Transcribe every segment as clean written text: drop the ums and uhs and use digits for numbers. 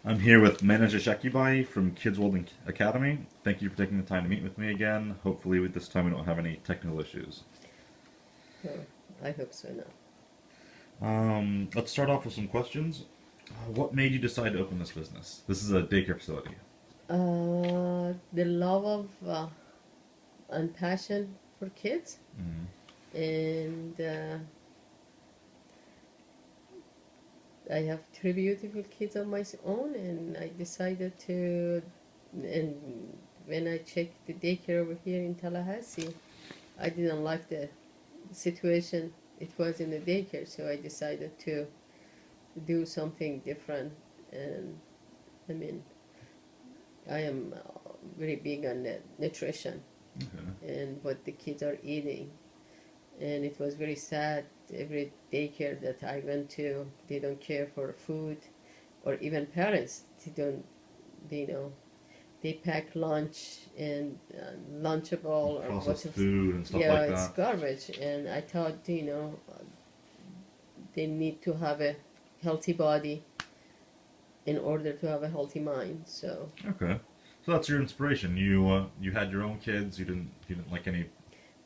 I'm here with Manager Shakibai from Kids World Academy. Thank you for taking the time to meet with me again. Hopefully with this time we don't have any technical issues. Oh, I hope so now. Let's start off with some questions. What made you decide to open this business? This is a daycare facility. The love of and passion for kids, and I have three beautiful kids of my own, and I decided to. And when I checked the daycare over here in Tallahassee, I didn't like the situation it was in the daycare, so I decided to do something different. And I mean, I am very big on the nutrition and what the kids are eating. And it was very sad. Every daycare that I went to, they don't care for food, or even parents, they don't, they pack lunch and Lunchable or Processed food and stuff like yeah, that. it's garbage. And I thought, they need to have a healthy body in order to have a healthy mind. So Okay, so that's your inspiration. You had your own kids. You didn't like any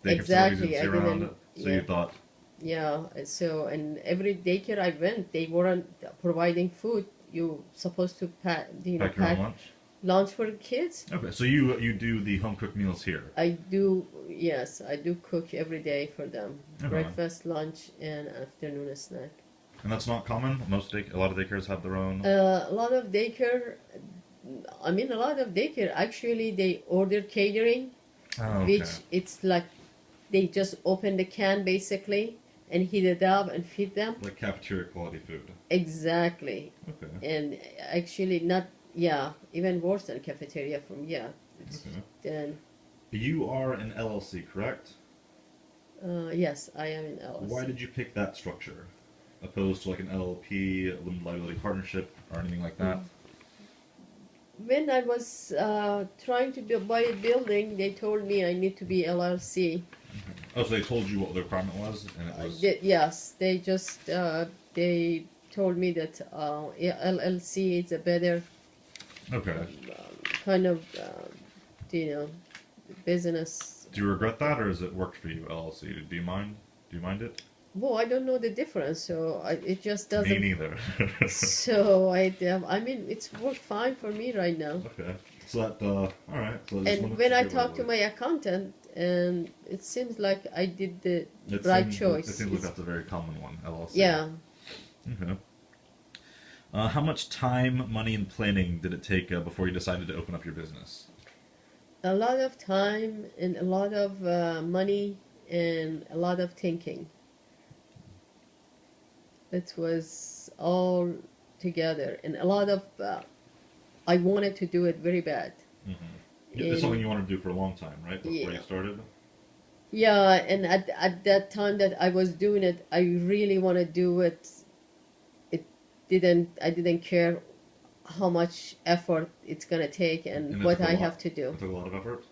daycare exactly, facilities. You I didn't see around didn't. it. So Yeah, you thought, yeah. So and every daycare I went, they weren't providing food. You supposed to pack, pack your own lunch. lunch for the kids. Okay, so you do the home cooked meals here. I do. Yes, I do cook every day for them. Okay. Breakfast, lunch, and afternoon snack. And that's not common. A lot of daycares have their own. A lot of daycare. A lot of daycare actually they order catering, Oh, okay. which it's like they just open the can basically and heat it up and feed them. Like cafeteria quality food. Exactly. Okay. And actually not, yeah, even worse than cafeteria from, yeah. It's, Okay. then, You are an LLC, correct? yes, I am in LLC. Why did you pick that structure, opposed to like an LLP, a limited liability partnership, or anything like that? When I was trying to buy a building, they told me I need to be LLC. Oh, so they told you what the requirement was, and it was. Yes, they just they told me that LLC is a better Okay. kind of business. Do you regret that, or has it worked for you, LLC? Do you mind? Do you mind it? Well, I don't know the difference, so it just doesn't. Me neither. So it's worked fine for me right now. Okay. So that all right. So And when I talk to my accountant, and it seems like I did the it right seems, choice. It seems like that's a very common one, LLC. Yeah. Okay. How much time, money, and planning did it take before you decided to open up your business? A lot of time and a lot of money and a lot of thinking. It was all together, and a lot of. I wanted to do it very bad. It's something you wanted to do for a long time, right? Before Yeah. you started. Yeah, and at that time that I was doing it, I really want to do it. I didn't care how much effort it's gonna take and And what I have to do. It took a lot of effort.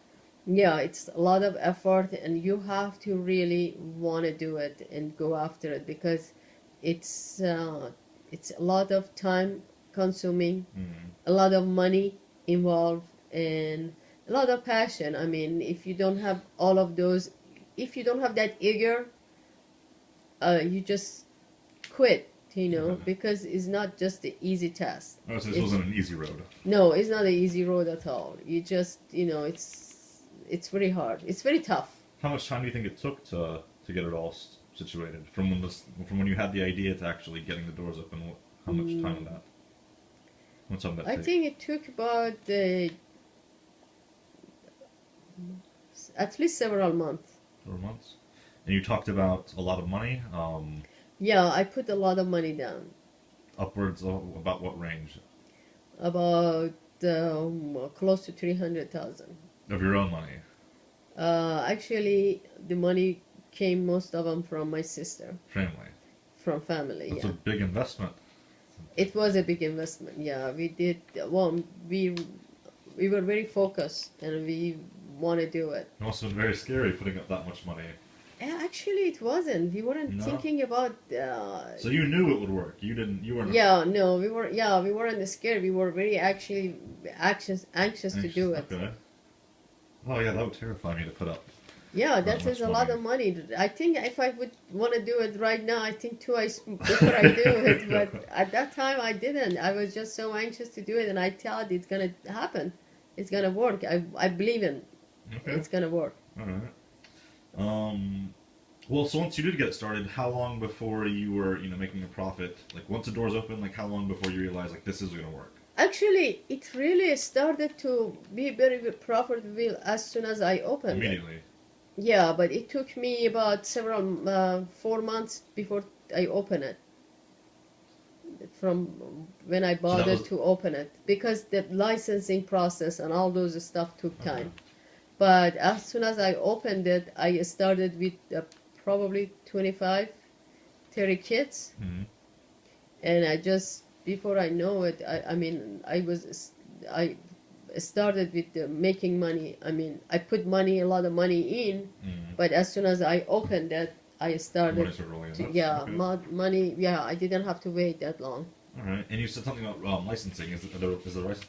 Yeah, it's a lot of effort, and you have to really want to do it and go after it because it's a lot of time consuming, a lot of money involved, and a lot of passion. I mean, if you don't have all of those, if you don't have that eager, you just quit, because it's not just the easy task. Oh, so this wasn't an easy road. No, it's not an easy road at all. You just, it's very hard. It's very tough. How much time do you think it took to get it all situated from when you had the idea to actually getting the doors open? How much time did that? How much time did that I take? think it took about at least several months. 4 months. And you talked about a lot of money. Yeah, I put a lot of money down. Upwards of about what range? About close to 300,000. Of your own money. Actually, the money came most of them from my sister, Family. from family. That's Yeah, a big investment. it was a big investment. Yeah, we did. Well, we were very focused and we want to do it. It must have been very scary putting up that much money. Yeah, Actually, it wasn't. We weren't No? thinking about. So you knew it would work. You didn't. You weren't. Yeah, no, we were. Yeah, we weren't scared. We were very actually anxious to do it. Okay. Oh yeah, that would terrify me to put up Yeah, that that much is a lot money. of money. I think if I would want to do it right now, I think twice before I do it. But at that time, I didn't. I was just so anxious to do it, and I thought it's gonna happen. It's gonna work. I believe in. Okay. It's gonna work. All right. Well, so once you did get started, how long before you were, making a profit? Like once the doors open, like how long before you realized like this is gonna work? Actually, it really started to be very profitable as soon as I opened it. Immediately. Yeah, but it took me about 4 months before I opened it. From when I bothered to open it, because the licensing process and all those stuff took time. But as soon as I opened it, I started with probably 25, 30 kids. Mm-hmm. And I just, before I know it, I started with making money. I mean, I put a lot of money in, but as soon as I opened it, I started. Money started rolling in. Okay. Money. Yeah, I didn't have to wait that long. All right. And you said something about licensing. Is the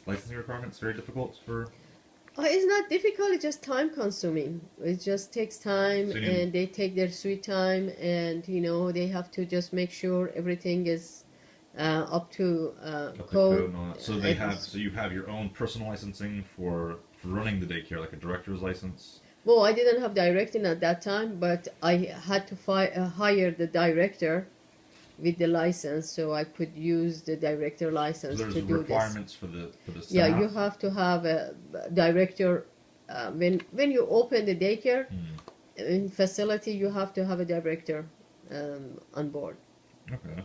licensing requirements very difficult for? It's not difficult. It's just time consuming. It just takes time, So and they take their sweet time, and they have to just make sure everything is up to code. And all that. So you have your own personal licensing for running the daycare, like a director's license. Well, I didn't have directing at that time, but I had to hire the director with the license, so I could use the director license So to there's do requirements for the staff. Yeah, you have to have a director when you open the daycare in facility. You have to have a director on board. Okay.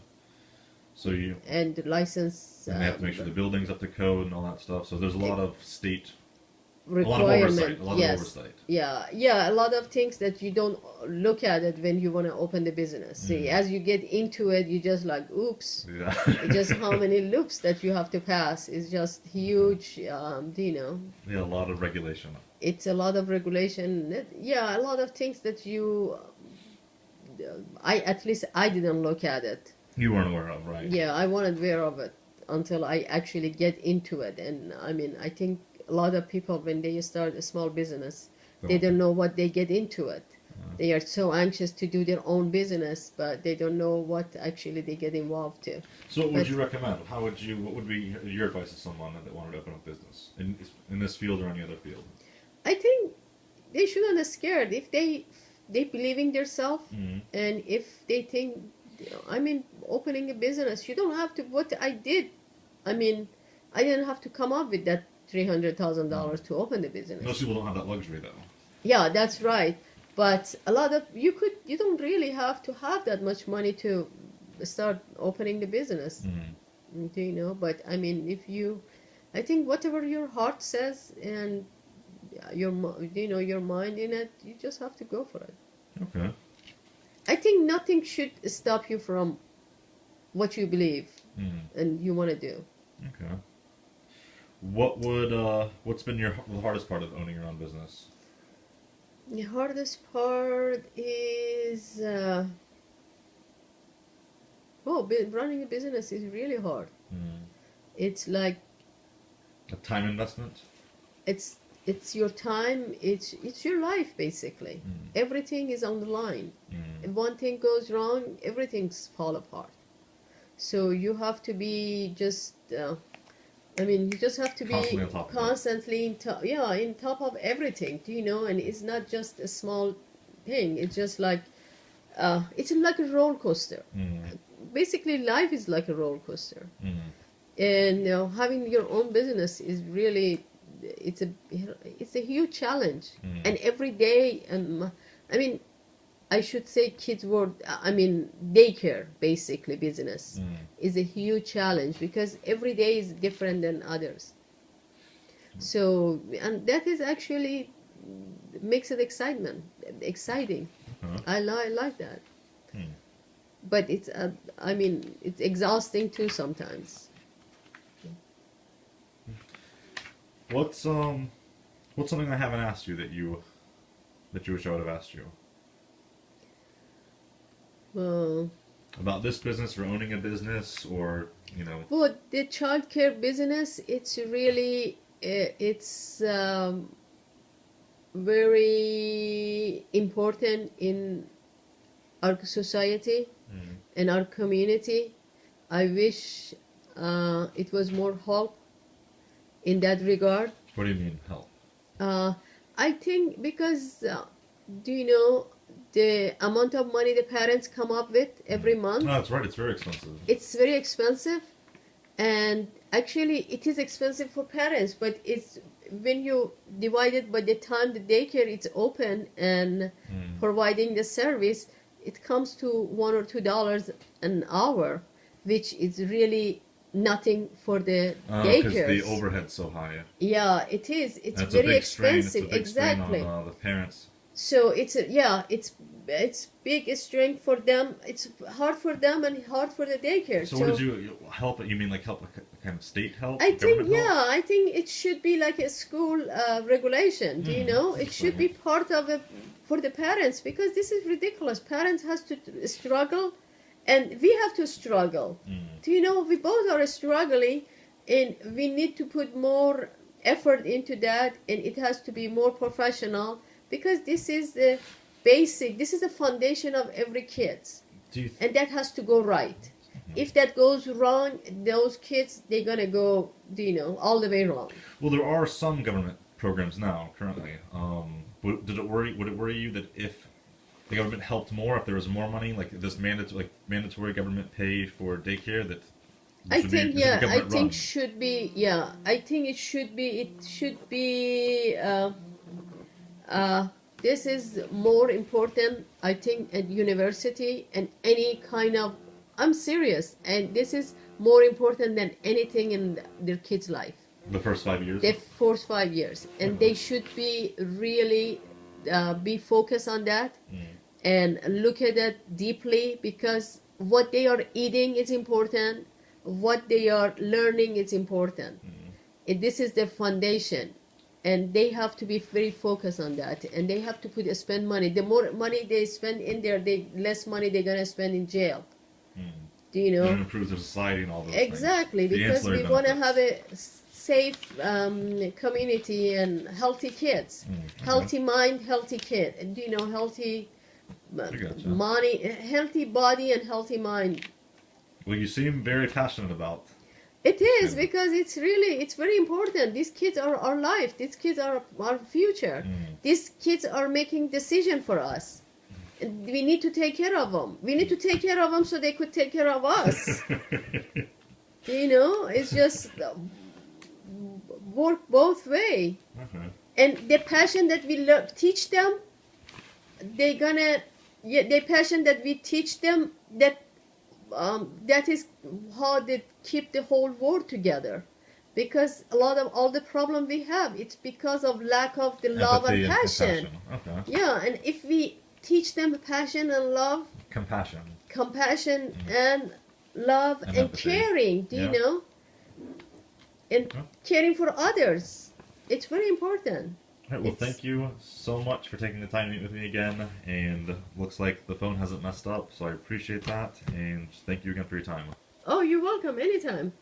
So you and the license. and they have to make sure the building's up to code and all that stuff. So there's a lot of state. Requirement. A lot of oversight. Yeah, a lot of things that you don't look at it when you want to open the business. See, as you get into it, you just like, oops. Yeah. Just how many loops that you have to pass is just huge. Yeah, a lot of regulation. It's a lot of regulation. A lot of things that at least I didn't look at it. You weren't aware of, right? Yeah, I wasn't aware of it until I actually get into it. And I mean, I think a lot of people, when they start a small business, they don't know what they get into it. They are so anxious to do their own business, but they don't know what actually they get involved to. So what would you recommend? What would be your advice to someone that wanted to open a business in this field or any other field? I think they shouldn't be scared. If they believe in themselves, and if they think, opening a business, you don't have to, what I did, I didn't have to come up with that $300,000 to open the business. Most people don't have that luxury, though. Yeah, that's right. But a lot of you don't really have to have that much money to start opening the business. But I think whatever your heart says and your mind in it, you just have to go for it. Okay. I think nothing should stop you from what you believe and you want to do. Okay. What's been the hardest part of owning your own business? The hardest part is running a business is really hard. It's like a time investment. It's your time. It's your life basically. Everything is on the line. If one thing goes wrong, everything's fall apart. So you have to be you just have to be constantly in top of everything, and it's not just a small thing. It's just like, it's like a roller coaster. Basically, life is like a roller coaster. And having your own business is really, it's a huge challenge. And every day, I should say daycare, basically business, is a huge challenge because every day is different than others. So, and that is actually makes it exciting. I like that. But it's exhausting too sometimes. What's something I haven't asked you that you wish I would have asked you? Uh, About this business or owning a business or, but the childcare business, it's really, it's very important in our society and our community. I wish it was more help in that regard. what do you mean help? I think because, do you know the amount of money the parents come up with every month? No, that's right. It's very expensive. It's very expensive, and actually it is expensive for parents, but it's when you divide it by the time the daycare is open and providing the service, it comes to $1 or $2 an hour, which is really nothing for the Because daycares. the overhead's so high. Yeah, it is. It's That's very a big strain. expensive. It's a big strain Exactly. on the parents. So it's it's big strength for them. It's hard for them and hard for the daycare. So what did you help? You mean like help, like kind of state help? I think government help? I think it should be like a school regulation. Do you know? It should be part of it for the parents, because this is ridiculous. Parents has to struggle, and we have to struggle. Do you know? We both are struggling, and we need to put more effort into that, and it has to be more professional, because this is the basic. This is the foundation of every kid, and that has to go right. If that goes wrong, those kids, they're gonna go, all the way wrong. Well, there are some government programs now currently. Would it worry you that if the government helped more, if there was more money, like this mandatory government pay for daycare, that I think run? should be, I think it should be this is more important, I think, at university and any kind of, I'm serious, and this is more important than anything in their kids' life. The first 5 years? The first 5 years. And they should be really be focused on that and look at it deeply, because what they are eating is important, what they are learning is important. And this is the foundation. And they have to be very focused on that. And they have to spend money. The more money they spend in there, the less money they're going to spend in jail. Do you know? And improve their society and all those Exactly, things. because we want to have a safe community and healthy kids. Healthy mind, healthy kid. And, healthy money, healthy body and healthy mind. Well, you seem very passionate about. It is, because it's very important. These kids are our life. These kids are our future. These kids are making decisions for us. And we need to take care of them. We need to take care of them so they could take care of us. It's just work both way. And the passion that we teach them, the passion that we teach them, that is how they keep the whole world together. Because a lot of all the problem we have, it's because of lack of the love and passion. Yeah, and if we teach them passion and love, compassion and love and caring, do you know? And caring for others. It's very important. All right, well, thank you so much for taking the time to meet with me again. And looks like the phone hasn't messed up, so I appreciate that. And thank you again for your time. Oh, you're welcome. Anytime.